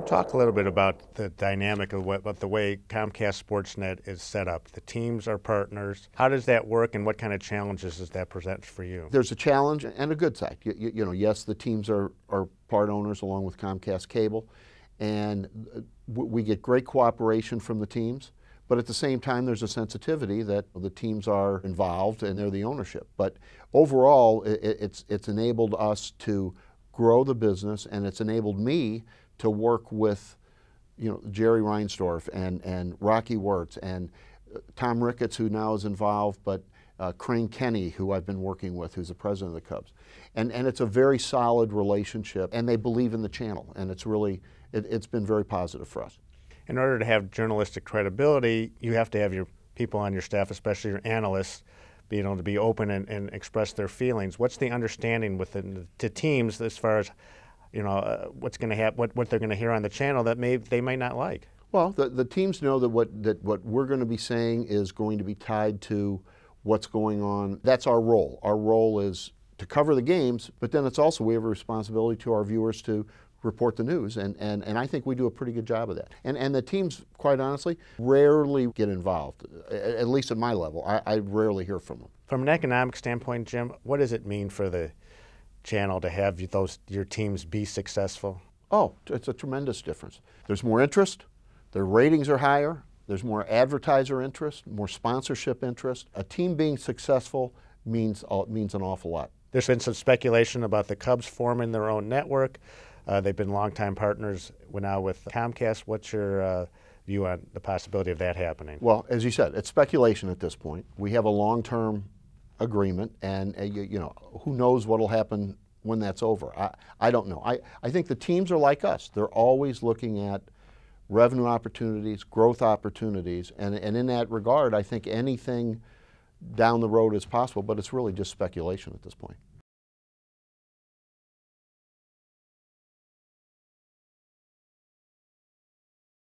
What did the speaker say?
Talk a little bit about the dynamic of the way Comcast SportsNet is set up. The teams are partners. How does that work, and what kind of challenges does that present for you? There's a challenge and a good side. You know, yes, the teams are part owners along with Comcast Cable, and we get great cooperation from the teams. But at the same time, there's a sensitivity that the teams are involved and they're the ownership. But overall, it's enabled us to grow the business, and it's enabled me to work with, you know, Jerry Reinsdorf and Rocky Wirtz and Tom Ricketts, who now is involved, but Crain, who I've been working with, who's the president of the Cubs. And it's a very solid relationship, and they believe in the channel, and it's really, it's been very positive for us. In order to have journalistic credibility, you have to have your people on your staff, especially your analysts, being able to be open and express their feelings. What's the understanding within the teams as far as, you know, what's going to happen, what they're going to hear on the channel that they might not like? Well, the teams know that what we're going to be saying is going to be tied to what's going on. That's our role. Our role is to cover the games, but then it's also, we have a responsibility to our viewers to report the news, and I think we do a pretty good job of that. And the teams, quite honestly, rarely get involved, at least at my level. I rarely hear from them. From an economic standpoint, Jim, what does it mean for the channel to have your teams be successful? Oh, it's a tremendous difference. There's more interest, their ratings are higher, there's more advertiser interest, more sponsorship interest. A team being successful means an awful lot. There's been some speculation about the Cubs forming their own network. They've been longtime partners now with Comcast. What's your view on the possibility of that happening? Well, as you said, it's speculation at this point. We have a long-term agreement, and you know, who knows what will happen when that's over. I don't know. I think the teams are like us. They're always looking at revenue opportunities, growth opportunities, and in that regard, I think anything down the road is possible, but it's really just speculation at this point.